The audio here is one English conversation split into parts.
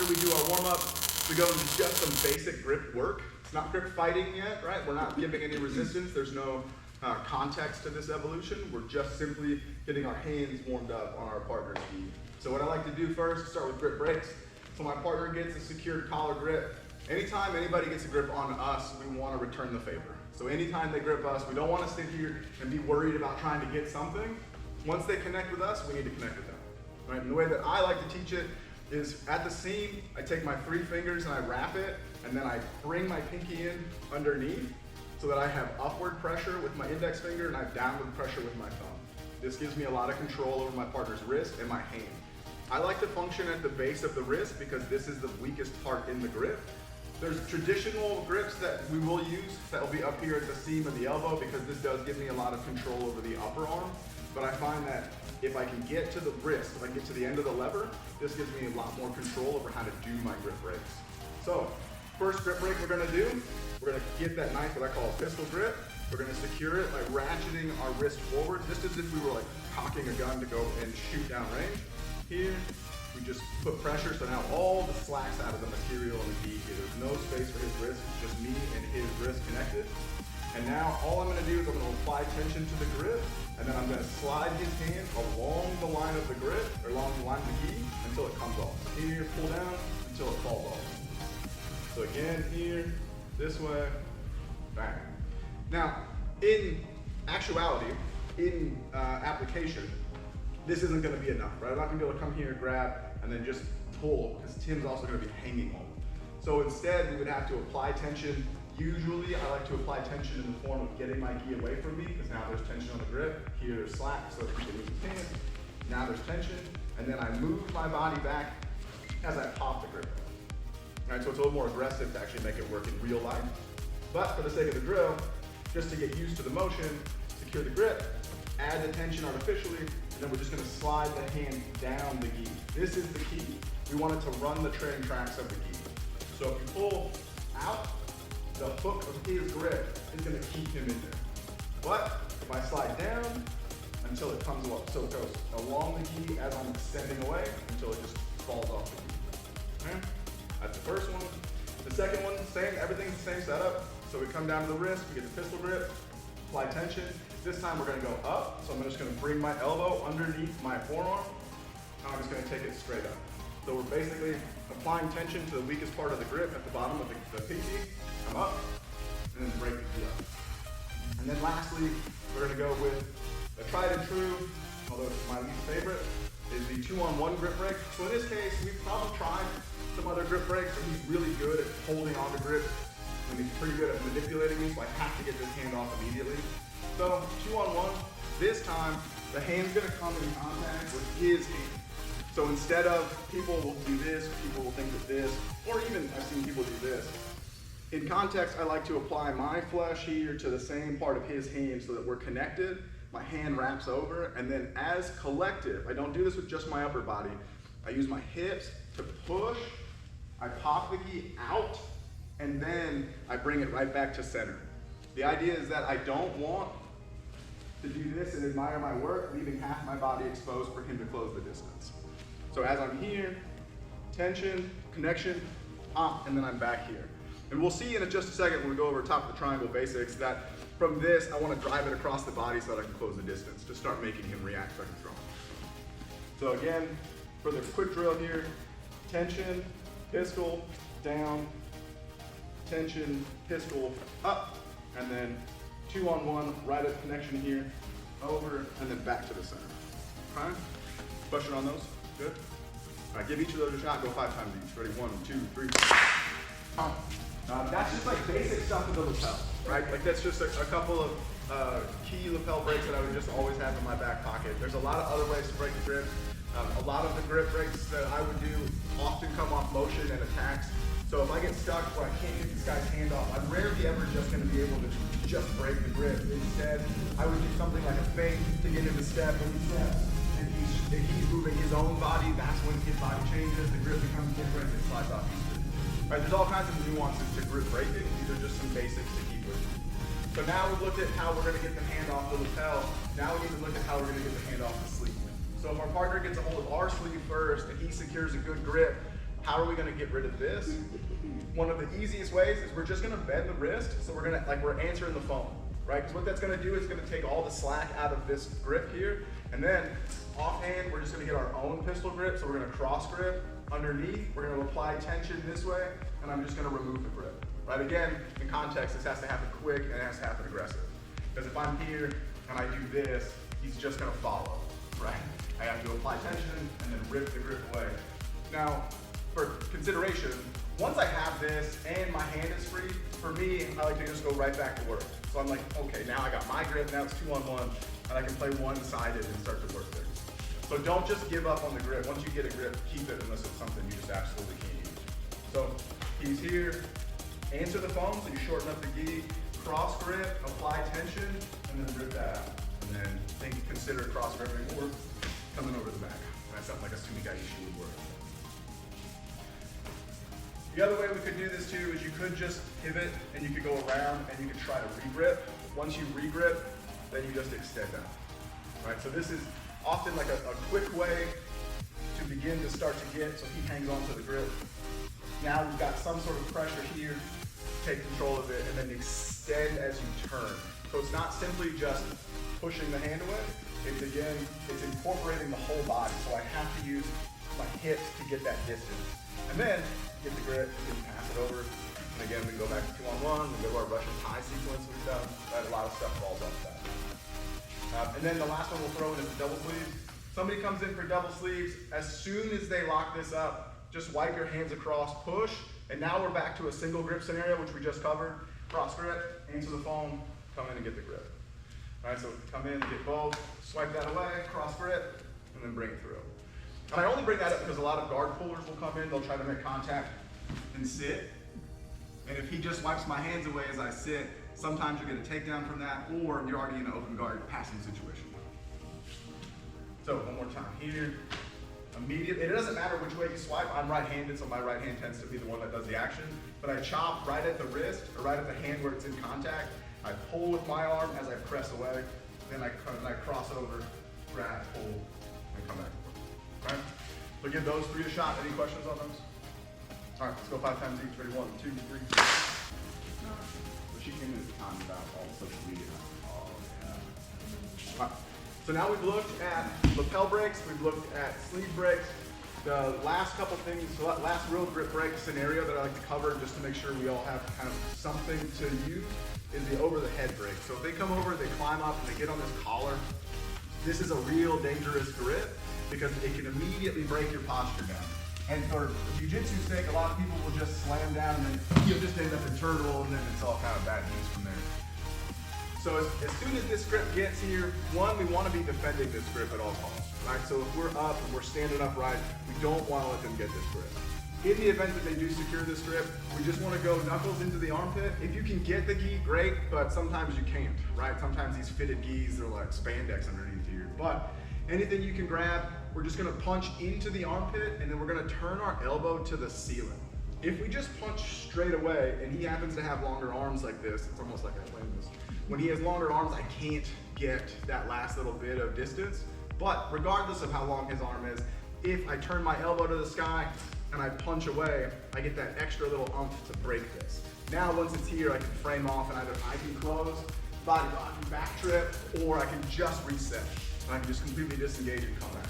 after we do our warm-up, we go into just some basic grip work. It's not grip fighting yet, right? We're not giving any resistance. There's no context to this evolution. We're just simply getting our hands warmed up on our partner's gi. So what I like to do first is start with grip breaks. So my partner gets a secured collar grip. Anytime anybody gets a grip on us, we want to return the favor. So anytime they grip us, we don't want to sit here and be worried about trying to get something. Once they connect with us, we need to connect with them. Right? And the way that I like to teach it is at the seam, I take my 3 fingers and I wrap it, and then I bring my pinky in underneath so that I have upward pressure with my index finger and I have downward pressure with my thumb. This gives me a lot of control over my partner's wrist and my hand. I like to function at the base of the wrist because this is the weakest part in the grip. There's traditional grips that we will use that will be up here at the seam of the elbow because this does give me a lot of control over the upper arm. But I find that if I can get to the wrist, if I can get to the end of the lever, this gives me a lot more control over how to do my grip breaks. So, first grip break we're gonna do, we're gonna get that knife, what I call a pistol grip. We're gonna secure it by ratcheting our wrist forward, just as if we were like cocking a gun to go and shoot down range. Here, we just put pressure, so now all the slack's out of the material in the gi here. There's no space for his wrist, it's just me and his wrist connected. And now all I'm gonna do is I'm gonna apply tension to the grip, and then I'm gonna slide his hand along the line of the grip, or along the line of the gi, until it comes off. Here, pull down, until it falls off. So again, here, this way, bang. Now, in actuality, in application, this isn't gonna be enough, right? I'm not gonna be able to come here, grab, and then just pull, because Tim's also gonna be hanging on. So instead, we would have to apply tension. Usually, I like to apply tension in the form of getting my gi away from me, because now there's tension on the grip. Here, there's slack, so he can move his hand. Now there's tension, and then I move my body back as I pop the grip. All right, so it's a little more aggressive to actually make it work in real life. But for the sake of the drill, just to get used to the motion, secure the grip, add the tension artificially, and then we're just gonna slide the hand down the gi. This is the key. We want it to run the train tracks of the gi. So if you pull out, the hook of his grip is gonna keep him in there. But if I slide down until it comes up, so it goes along the gi as I'm extending away until it just falls off the gi. Okay? That's the first one. The second one, same, everything's the same setup. So we come down to the wrist, we get the pistol grip, apply tension. This time we're gonna go up, so I'm just gonna bring my elbow underneath my forearm, and I'm just gonna take it straight up. So we're basically applying tension to the weakest part of the grip at the bottom of the pinky, come up, and then break the gi up. And then lastly, we're gonna go with the tried and true, although it's my least favorite, is the 2-on-1 grip break. So in this case, we've probably tried some other grip breaks, and he's really good at holding on to grip, and he's pretty good at manipulating me, so I have to get this hand off immediately. So 2-on-1, this time, the hand's gonna come in contact with his hand. So instead of people will do this, people will think of this, or even I've seen people do this. In context, I like to apply my flesh here to the same part of his hand so that we're connected. My hand wraps over, and then as collective, I don't do this with just my upper body. I use my hips to push, I pop the gi out, and then I bring it right back to center. The idea is that I don't want to do this and admire my work, leaving half my body exposed for him to close the distance. So as I'm here, tension, connection, pop, and then I'm back here. And we'll see in just a second when we go over top of the triangle basics that from this, I want to drive it across the body so that I can close the distance to start making him react second strong. So again, for the quick drill here, tension, pistol, down, tension, pistol, up, and then 2-on-1, right at connection here, over, and then back to the center. Okay? Question on those? Good? All right, give each of those a shot, go 5 times each. Ready, 1, 2, 3. That's just like basic stuff with the lapel, right? Like that's just a couple of key lapel breaks that I would just always have in my back pocket. There's a lot of other ways to break the grip. A lot of the grip breaks that I would do often come off motion and attacks. So if I get stuck where I can't get this guy's hand off, I'm rarely ever just going to be able to just break the grip. Instead, I would do something like a feint to get him to step, and he steps, and he's moving his own body. That's when his body changes, the grip becomes different, it slides off easily. Right, there's all kinds of nuances to grip breaking. These are just some basics to keep with. So now we've looked at how we're going to get the hand off the lapel. Now we need to look at how we're going to get the hand off the sleeve. So if our partner gets a hold of our sleeve first and he secures a good grip, how are we gonna get rid of this? One of the easiest ways is we're just gonna bend the wrist, so we're gonna, like we're answering the phone, right? Because what that's gonna do is gonna take all the slack out of this grip here, and then offhand, we're just gonna get our own pistol grip, so we're gonna cross grip underneath, we're gonna apply tension this way, and I'm just gonna remove the grip, right? Again, in context, this has to happen quick and it has to happen aggressive. Because if I'm here and I do this, he's just gonna follow, right? I have to apply tension and then rip the grip away. Now, for consideration, once I have this and my hand is free, for me, I like to just go right back to work. So I'm like, okay, now I got my grip, now it's 2-on-1, and I can play one-sided and start to work things. So don't just give up on the grip. Once you get a grip, keep it unless it's something you just absolutely can't use. So he's here, answer the phone, so you shorten up the gi, cross grip, apply tension, and then rip that out. And then consider cross gripping or coming over the back. That's something like a Sumigaishi would work. The other way we could do this too is you could just pivot and you could go around and you could try to regrip. Once you regrip, then you just extend out. Right? So this is often like a quick way to begin to start to get, so he hangs on to the grip. Now we've got some sort of pressure here, take control of it, and then extend as you turn. So it's not simply just pushing the hand away, it's incorporating the whole body. So I have to use my hips to get that distance. And then get the grip, you can pass it over. And again, we go back to 2-on-1, we go to our Russian tie sequence we've done. Right, a lot of stuff falls off that. And then the last one we'll throw in is the double sleeves. Somebody comes in for double sleeves, as soon as they lock this up, just wipe your hands across, push, and now we're back to a single grip scenario, which we just covered. Cross grip, answer the phone, come in and get the grip. All right, so come in, get both, swipe that away, cross grip, and then bring it through. And I only bring that up because a lot of guard pullers will come in, they'll try to make contact and sit. And if he just wipes my hands away as I sit, sometimes you'll get a takedown from that, or you're already in an open guard passing situation. So one more time here. Immediately, it doesn't matter which way you swipe. I'm right-handed, so my right hand tends to be the one that does the action. But I chop right at the wrist, or right at the hand where it's in contact. I pull with my arm as I press away. Then I cross over, grab, pull, and come back. All right? So give those 3 a shot. Any questions on those? All right, let's go 5 times each. Ready? 1, 2, 3. So she came in at the time about all social media. Oh, yeah. All right. So now we've looked at lapel breaks, we've looked at sleeve breaks. The last couple things, so that last real grip break scenario that I like to cover just to make sure we all have kind of something to use is the over the head break. So if they come over, they climb up and they get on this collar, this is a real dangerous grip because it can immediately break your posture down. And for jiu-jitsu sake, a lot of people will just slam down and then you'll just end up in turtle and then it's all kind of bad news from there. So as soon as this grip gets here, one, we want to be defending this grip at all costs, right? So if we're up and we're standing upright, we don't want to let them get this grip. In the event that they do secure this grip, we just want to go knuckles into the armpit. If you can get the gi, great, but sometimes you can't, right? Sometimes these fitted gis, they're like spandex underneath here. But anything you can grab, we're just going to punch into the armpit and then we're going to turn our elbow to the ceiling. If we just punch straight away, and he happens to have longer arms like this, it's almost like I claim this. When he has longer arms, I can't get that last little bit of distance. But regardless of how long his arm is, if I turn my elbow to the sky and I punch away, I get that extra little oomph to break this. Now, once it's here, I can frame off and either I can close, body lock and back trip, or I can just reset. And I can just completely disengage and come back.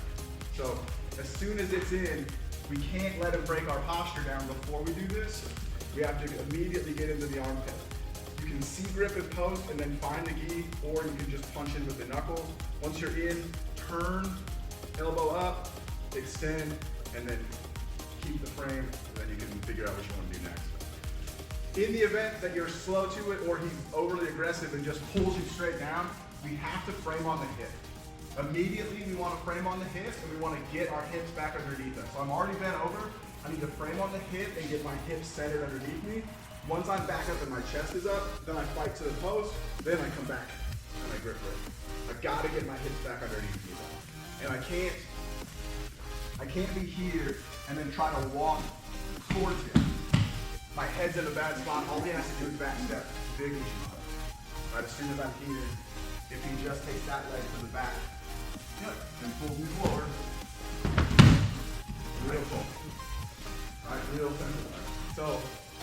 So as soon as it's in, we can't let him break our posture down before we do this. We have to immediately get into the armpit. You can C-grip at post and then find the gi, or you can just punch in with the knuckles. Once you're in, turn, elbow up, extend, and then keep the frame, and then you can figure out what you want to do next. In the event that you're slow to it, or he's overly aggressive and just pulls you straight down, we have to frame on the hip. Immediately, we want to frame on the hip, and we want to get our hips back underneath us. So I'm already bent over. I need to frame on the hip and get my hips centered underneath me. Once I'm back up and my chest is up, then I fight to the post, then I come back and I grip it. I've got to get my hips back underneath me though. And I can't be here and then try to walk towards him. My head's in a bad spot, all he has to do is back step. Big issue. Right, as soon as I'm here, if he just takes that leg to the back, and pulls me forward, real pull. Right, real simple. So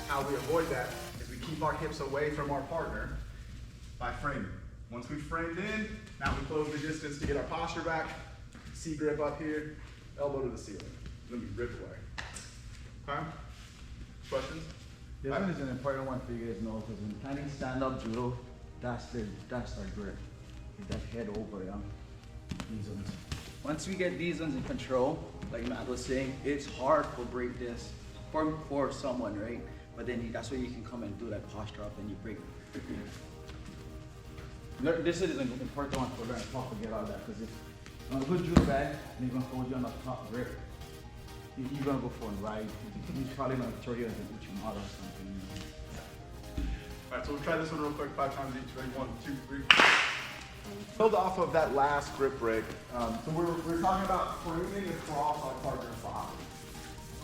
how we avoid that is we keep our hips away from our partner by framing. Once we've framed in, now we close the distance to get our posture back. C grip up here, elbow to the ceiling. Then we rip away. Okay? Questions? This one is an important one for you guys to know, because when planning stand-up judo, that's our grip. Get that head over, yeah. These ones. Once we get these ones in control, like Matt was saying, it's hard to break this for someone, right? But then that's where you can come and do that posture up and you break it. This is an important one for learning how to get out of that, because if on a good judo bag, and he's gonna hold you on the top grip, you're gonna go for a ride. He's probably gonna throw you as an Uchimata or something. All right, so we'll try this one real quick, 5 times each. Ready? 1, 2, 3. Build off of that last grip break. So we're talking about framing across our partner's body.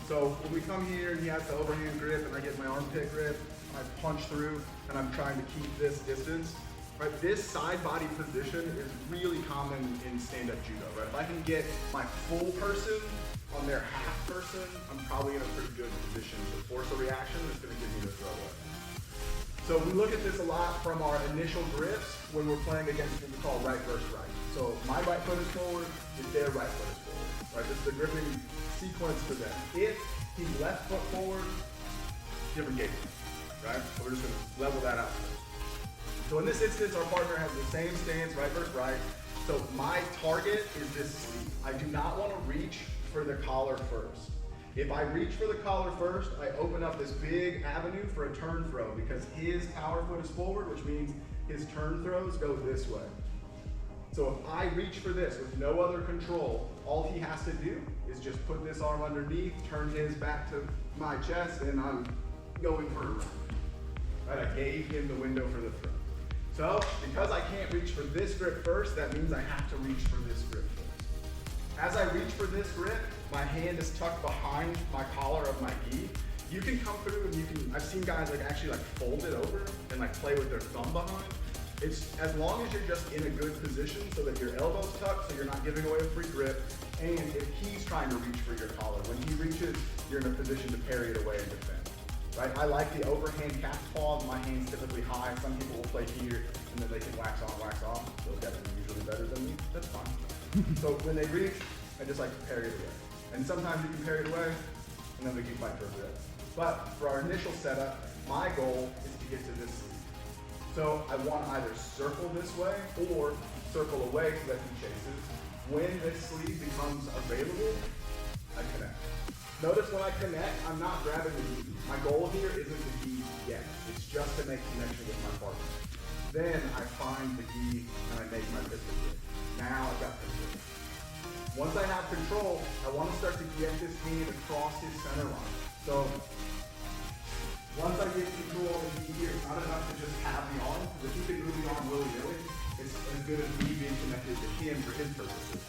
So when we come here and he has the overhand grip and I get my armpit grip, I punch through and I'm trying to keep this distance. Right, this side body position is really common in stand-up judo. Right, if I can get my full person on their half person, I'm probably in a pretty good position to force a reaction that's going to give me the throw away. So we look at this a lot from our initial grips when we're playing against what we call right versus right. So my right foot is forward, if their right foot is forward. Right, this is the gripping sequence for them. If he's left foot forward, different game. Right, so we're just going to level that out first. So in this instance, our partner has the same stance, right versus right. So my target is this sleeve. I do not want to reach for the collar first. If I reach for the collar first, I open up this big avenue for a turn throw because his power foot is forward, which means his turn throws go this way. So if I reach for this with no other control, all he has to do is just put this arm underneath, turn his back to my chest, and I'm going for a run. Right? I gave him the window for the throw. So, because I can't reach for this grip first, that means I have to reach for this grip first. As I reach for this grip, my hand is tucked behind my collar of my gi. You can come through and you can, I've seen guys like actually like fold it over and like play with their thumb behind. It's as long as you're just in a good position so that your elbow's tucked so you're not giving away a free grip. And if he's trying to reach for your collar, when he reaches, you're in a position to parry it away and defend. Right? I like the overhand cat's paw. My hand's typically high. Some people will play here and then they can wax on, wax off. Those guys are usually better than me. That's fine. So when they reach, I just like to parry it away. And sometimes you can parry it away and then we can fight for a grip. But for our initial setup, my goal is to get to this sleeve. So I want to either circle this way or circle away so that he chases. When this sleeve becomes available, I connect. Notice when I connect, I'm not grabbing the gi. My goal here isn't the gi yet. It's just to make connection with my partner. Then I find the gi and I make my pistol grip. Now I've got control. Once I have control, I want to start to get this hand across his center line. So once I get control of the gi here, it's not enough to just have the arm. If you can move the arm willy-nilly, it's as good as me being connected to him for his purposes.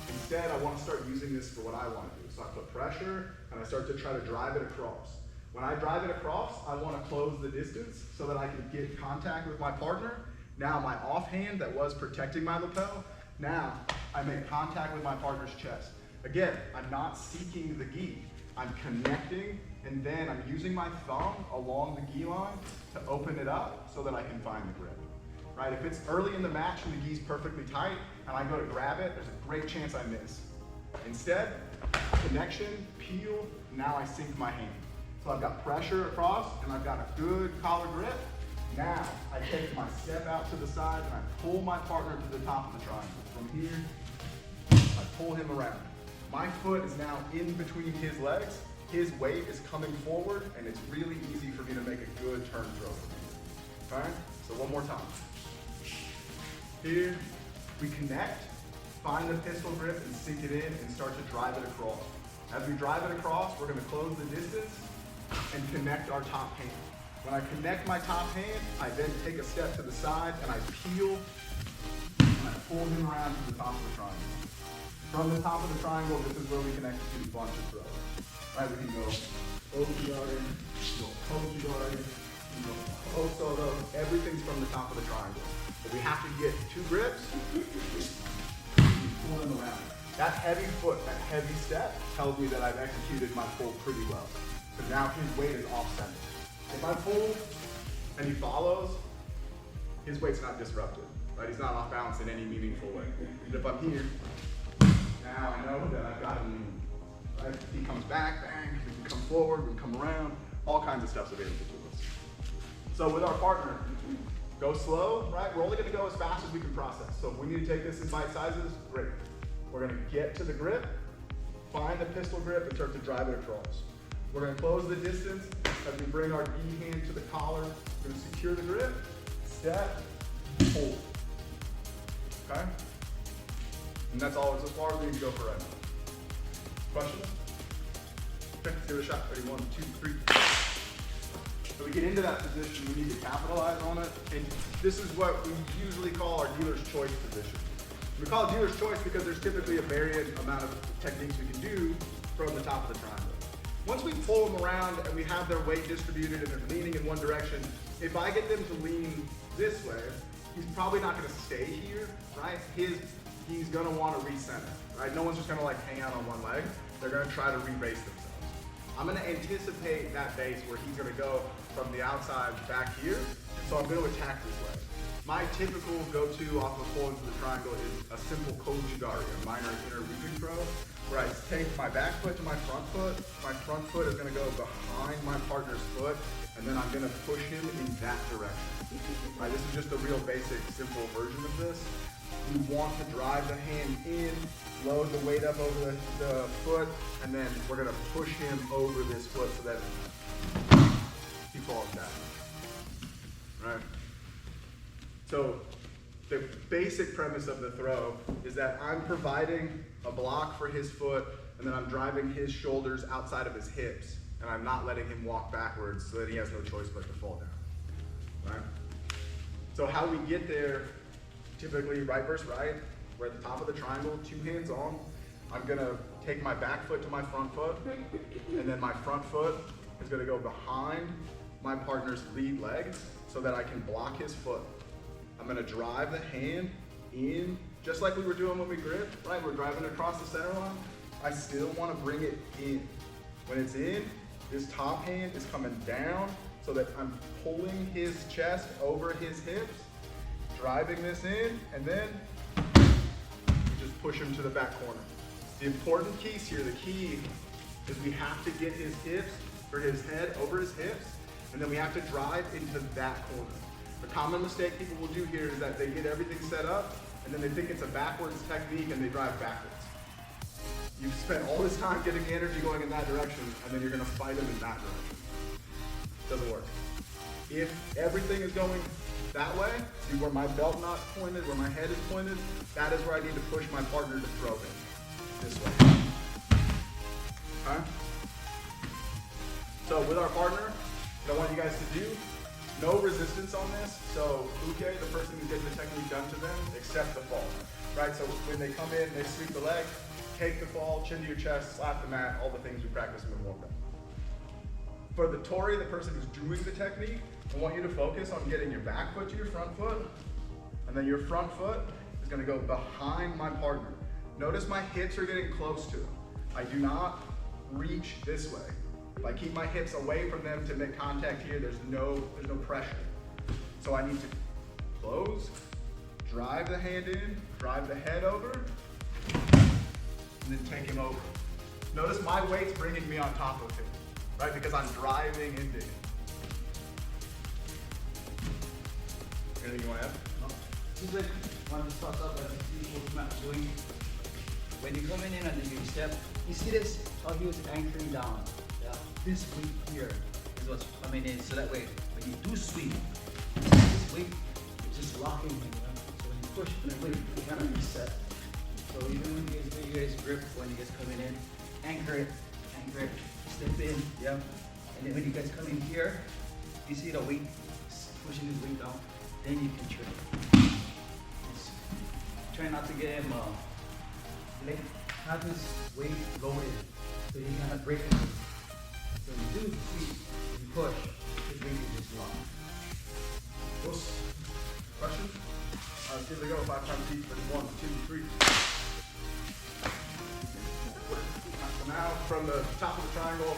Instead, I want to start using this for what I want to do. So I put pressure and I start to try to drive it across. When I drive it across, I want to close the distance so that I can get contact with my partner. Now my offhand that was protecting my lapel, now I make contact with my partner's chest. Again, I'm not seeking the gi. I'm connecting and then I'm using my thumb along the gi line to open it up so that I can find the grip. Right? If it's early in the match and the gi's perfectly tight and I go to grab it, there's a great chance I miss. Instead, connection, peel, now I sink my hand. So I've got pressure across and I've got a good collar grip. Now I take my step out to the side and I pull my partner to the top of the triangle. From here, I pull him around. My foot is now in between his legs. His weight is coming forward and it's really easy for me to make a good turn throw. Alright, so one more time. Here, we connect, find the pistol grip and sink it in and start to drive it across. As we drive it across, we're going to close the distance and connect our top hand. When I connect my top hand, I then take a step to the side and I peel and I pull him around to the top of the triangle. From the top of the triangle, this is where we connect to bunch of throws. Right, we can go Okiari, go Kokiari, go Osoto, everything's from the top of the triangle. But we have to get 2 grips, pull them around. That heavy foot, that heavy step tells me that I've executed my pull pretty well. But now his weight is off center. If I pull and he follows, his weight's not disrupted, right? He's not off balance in any meaningful way. But if I'm here, now I know that I've got him, right? He comes back, bang, we can come forward, we can come around, all kinds of stuff's available to us. So with our partner, go slow, right? We're only gonna go as fast as we can process. So if we need to take this in bite sizes, great. We're gonna get to the grip, find the pistol grip, and start to drive it across. We're gonna close the distance as we bring our D hand to the collar. We're gonna secure the grip, step, hold. Okay? And that's all, it's as far as we can go for right now. Questions? Okay, let's give it a shot. Ready, 1, 2, 3. So we get into that position, we need to capitalize on it. And this is what we usually call our dealer's choice position. We call it dealer's choice because there's typically a varied amount of techniques we can do from the top of the triangle. Once we pull them around and we have their weight distributed and they're leaning in one direction, if I get them to lean this way, he's probably not gonna stay here, right? He's gonna wanna recenter, right? No one's just gonna like hang out on one leg. They're gonna try to re-base themselves. I'm gonna anticipate that base where he's gonna go from the outside back here, so I'm gonna attack this way. My typical go-to off of pulling to the triangle is a simple Kojigari, a minor inner reaping throw, where I take my back foot to my front foot. My front foot is gonna go behind my partner's foot, and then I'm gonna push him in that direction. Right, this is just a real basic, simple version of this. We want to drive the hand in, load the weight up over the foot, and then we're gonna push him over this foot so that he falls down. Right? So the basic premise of the throw is that I'm providing a block for his foot, and then I'm driving his shoulders outside of his hips, and I'm not letting him walk backwards so that he has no choice but to fall down. Right? So how we get there, typically right versus right, we're at the top of the triangle, 2 hands on. I'm gonna take my back foot to my front foot, and then my front foot is gonna go behind my partner's lead leg so that I can block his foot. I'm gonna drive the hand in, just like we were doing when we gripped, right? We're driving across the center line. I still wanna bring it in. When it's in, this top hand is coming down so that I'm pulling his chest over his hips, driving this in, and then we just push him to the back corner. The important piece here, the key, is we have to get his hips, or his head over his hips, and then we have to drive into that corner. The common mistake people will do here is that they get everything set up, and then they think it's a backwards technique and they drive backwards. You've spent all this time getting the energy going in that direction, and then you're gonna fight them in that direction. Doesn't work. If everything is going that way, see where my belt knot's pointed, where my head is pointed, that is where I need to push my partner to throw him. This way. Okay? So with our partner, what I want you guys to do, no resistance on this. So Uke, the person who's getting the technique done to them, accept the fall. Right? So when they come in, they sweep the leg, take the fall, chin to your chest, slap the mat, all the things we practice in the warm-up. For the Tori, the person who's doing the technique, I want you to focus on getting your back foot to your front foot, and then your front foot is gonna go behind my partner. Notice my hips are getting close to him. I do not reach this way. If I keep my hips away from them to make contact here, there's no pressure. So I need to close, drive the hand in, drive the head over, and then take him over. Notice my weight's bringing me on top of him, right? Because I'm driving into him. Anything you want to add? No. Just like one of the spots up as you see what Matt's doing. When you're coming in and then you step, you see this, how he was anchoring down. Yeah. This weight here is what's coming in. So that way, when you do sweep, this weight is just locking you. So when you push and then weight, you kind of reset. So even when you guys grip, when you guys coming in, anchor it, step in, yeah. And then when you guys come in here, you see the weight pushing his weight down. Then you can trim. Try not to get him, have his weight loaded so you cannot break it. So when you do sweep, you push, his weight is just locked. Questions? Let's give it a go. 5 times each. 1, 2, 3. So now from the top of the triangle,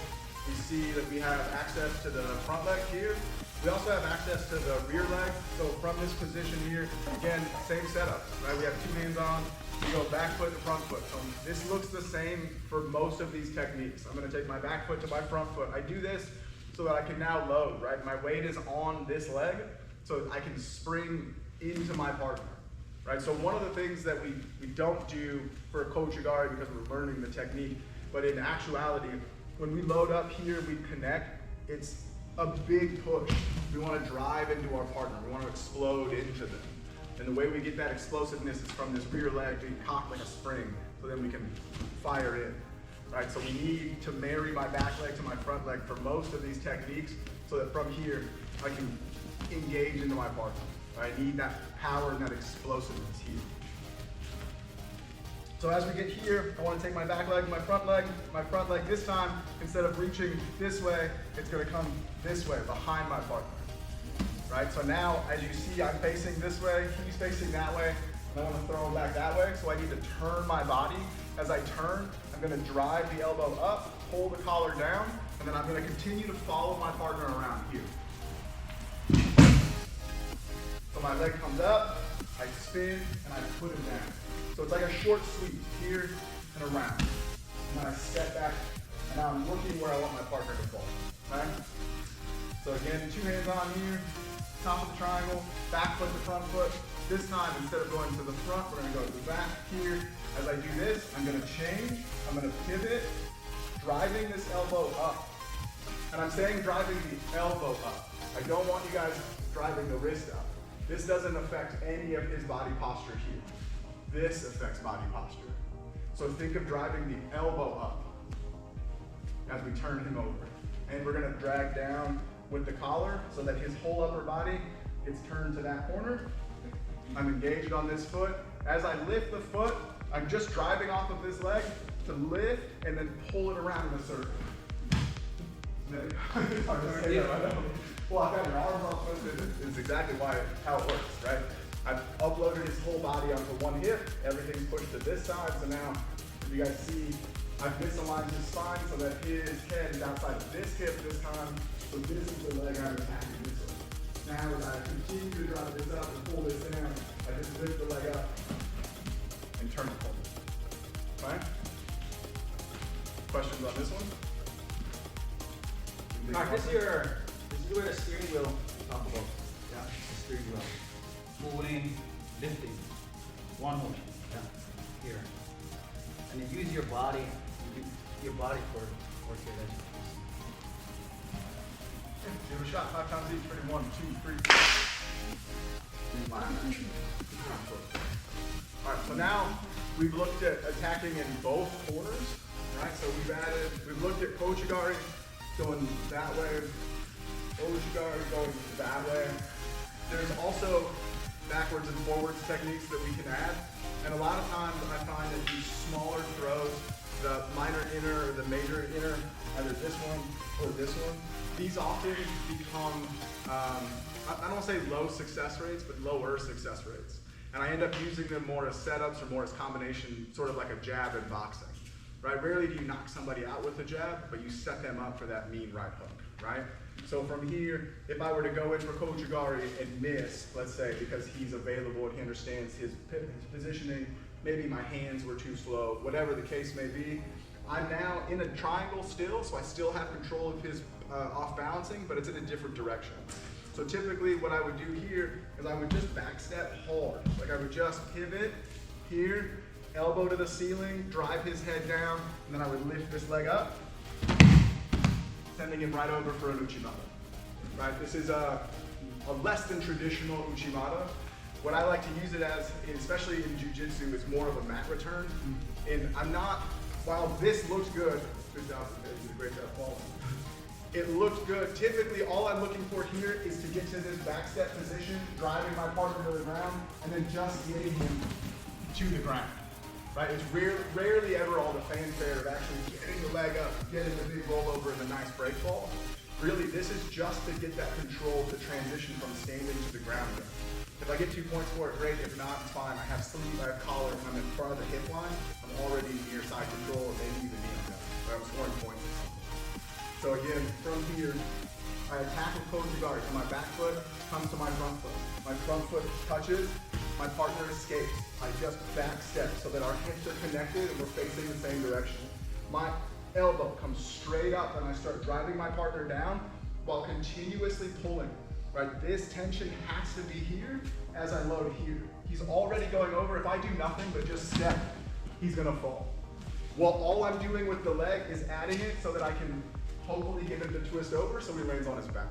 we see that we have access to the front leg here. We also have access to the rear leg. So from this position here, again, same setup, right? We have two hands on, we go back foot to front foot. This looks the same for most of these techniques. I'm gonna take my back foot to my front foot. I do this so that I can now load, right? My weight is on this leg, so I can spring into my partner, right? So one of the things that we don't do for Kochigari because we're learning the technique, but in actuality, when we load up here, we connect, it's a big push. We want to drive into our partner. We want to explode into them. And the way we get that explosiveness is from this rear leg being cocked like a spring, so then we can fire in, right? So we need to marry my back leg to my front leg for most of these techniques, so that from here, I can engage into my partner. I need that power and that explosiveness here. So as we get here, I want to take my back leg, my front leg. My front leg this time, instead of reaching this way, it's going to come this way, behind my partner. Right? So now, as you see, I'm facing this way, he's facing that way, and I want to throw him back that way, so I need to turn my body. As I turn, I'm going to drive the elbow up, pull the collar down, and then I'm going to continue to follow my partner around here. So my leg comes up, I spin, and I put him down. So it's like a short sweep, here and around. And then I step back, and now I'm looking where I want my partner to fall, right? So again, two hands on here, top of the triangle, back foot to front foot. This time, instead of going to the front, we're gonna go to the back here. As I do this, I'm gonna change, I'm gonna pivot, driving this elbow up. And I'm saying driving the elbow up. I don't want you guys driving the wrist up. This doesn't affect any of his body posture here. This affects body posture. So think of driving the elbow up as we turn him over. And we're gonna drag down with the collar so that his whole upper body gets turned to that corner. I'm engaged on this foot. As I lift the foot, I'm just driving off of this leg to lift and then pull it around in a circle. It's hard to say that, I know. Well, I've got your arms all twisted. It's exactly how it works, right? I've uploaded his whole body onto one hip. Everything's pushed to this side. So now, if you guys see, I've misaligned his spine so that his head is outside of this hip this time. So this is the leg I'm attacking this way. Now, as I continue to drive this up and pull this down, I just lift the leg up and turn it forward. Right? Questions on this one? Mark, this is where the steering wheel talk about. Yeah, the steering wheel. Moving, lifting. One motion. Yeah. Here. And then use your body for here. Give it a shot 5 times each. Ready? 1, 2, 3. All right, so now we've looked at attacking in both corners, right? So we've looked at Kochigari going that way, Kochigari going that way. There's also backwards and forwards techniques that we can add. And a lot of times I find that these smaller throws, the minor inner or the major inner, either this one or this one, these often become, I don't want to say low success rates, but lower success rates. And I end up using them more as setups or more as combination, sort of like a jab in boxing, right? Rarely do you knock somebody out with a jab, but you set them up for that mean right hook, right? So from here, if I were to go in for Kochigari and miss, let's say, because he's available and he understands his positioning, maybe my hands were too slow, whatever the case may be, I'm now in a triangle still, so I still have control of his off balancing, but it's in a different direction. So typically what I would do here is I would just back step hard. Like I would just pivot here, elbow to the ceiling, drive his head down, and then I would lift this leg up, sending him right over for an Uchimata. Right? This is a less than traditional Uchimata. What I like to use it as, especially in Jiu-Jitsu, is more of a mat return. And I'm not, while this looks good job, you did a great job following. It looks good. Typically, all I'm looking for here is to get to this back step position, driving my partner to the ground, and then just getting him to the ground. Right? It's rarely ever all the fanfare of actually getting the leg up, getting the big rollover and the nice break fall. Really, this is just to get that control to transition from standing to the ground. If I get 2 points for it, great. If not, it's fine. I have sleeve, I have collar, and I'm in front of the hip line. I'm already near side control, or maybe even knee on that. But I'm scoring points. So again, from here, I attack with Kojigari. So my back foot comes to my front foot. My front foot touches, my partner escapes. I just back step so that our hips are connected and we're facing the same direction. My elbow comes straight up and I start driving my partner down while continuously pulling. Right? This tension has to be here as I load here. He's already going over. If I do nothing but just step, he's gonna fall. Well, all I'm doing with the leg is adding it so that I can hopefully get him to twist over so he lands on his back.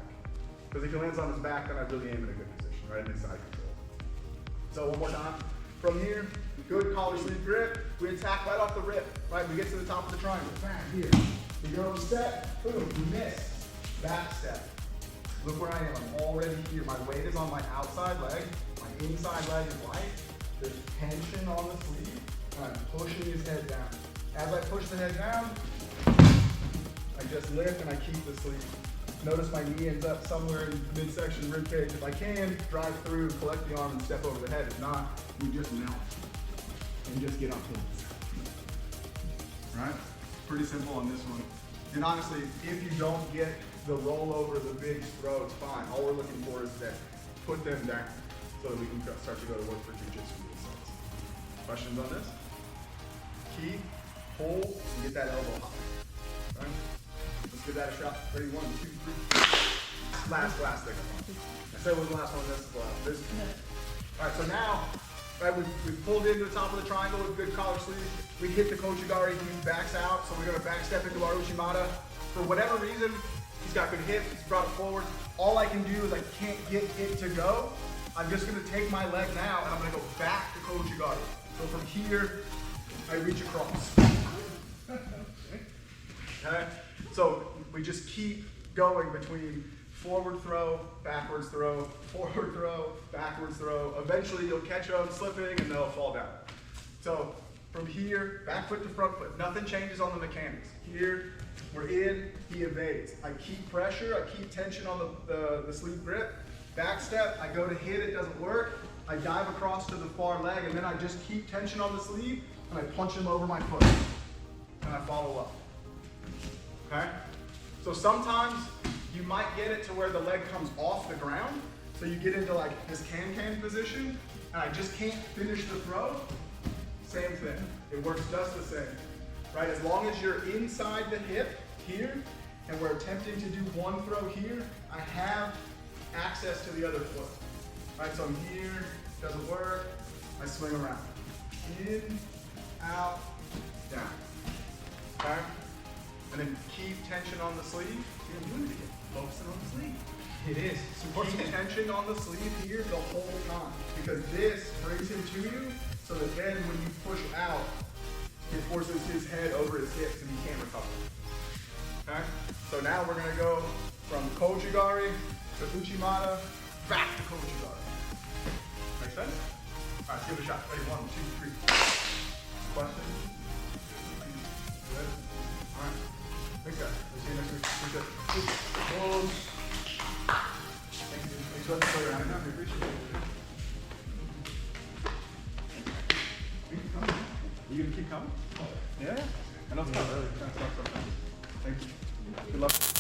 Because if he lands on his back, then I really am in a good position, right? In his side control. So one more time. From here, good collar sleeve grip. We attack right off the rip, right? We get to the top of the triangle. Bang, here. We go step, boom, we miss. Back step. Look where I am, I'm already here. My weight is on my outside leg. My inside leg is light. There's tension on the sleeve, and I'm pushing his head down. As I push the head down, I just lift and I keep the sleeve. Notice my knee ends up somewhere in midsection rib cage. If I can, drive through, collect the arm, and step over the head. If not, we just mount and just get up to it. Right? Pretty simple on this one. And honestly, if you don't get the rollover, the big throw, it's fine. All we're looking for is that put them down so that we can start to go to work for jiu-jitsu results. Questions on this? Keep, hold, and get that elbow high. Right? Let's give that a shot. Ready? 1, 2, 3. Last thing. I said it was the last one. This is the last. This. All right. So now, right, we've pulled into the top of the triangle with good collar sleeve. We hit the Kojigari. He backs out. So we're gonna back step into our Uchimata. For whatever reason, he's got good hips. He's brought it forward. All I can do is I can't get it to go. I'm just gonna take my leg now and I'm gonna go back to Kojigari. So from here, I reach across. Okay? So we just keep going between forward throw, backwards throw, forward throw, backwards throw. Eventually you'll catch them slipping and they'll fall down. So from here, back foot to front foot. Nothing changes on the mechanics. Here, we're in, he evades. I keep pressure, I keep tension on the sleeve grip. Back step, I go to hit, it doesn't work. I dive across to the far leg and then I just keep tension on the sleeve and I punch him over my foot. And I follow up. Okay? So sometimes you might get it to where the leg comes off the ground. So you get into like this can-can position and I just can't finish the throw. Same thing. It works just the same. Right? As long as you're inside the hip here and we're attempting to do one throw here, I have access to the other foot. Right? So I'm here, doesn't work, I swing around. In, out, down. Okay? And then keep tension on the sleeve. See, I'm doing it again. Focusing on the sleeve. It is. Keep tension on the sleeve here the whole time. Because this brings him to you so that then when you push out, it forces his head over his hips and he can't recover. Okay? So now we're going to go from Kojigari to Uchimata, back to Kojigari. Make sense? All right, let's give it a shot. Ready? 1, 2, 3. Questions? Good? All right. Thanks, guys. We'll see you next week. Appreciate it. Thank you. Thanks for letting me play around. I appreciate it. You gonna keep coming? Yeah. I know it's not early. Thank you. Good luck.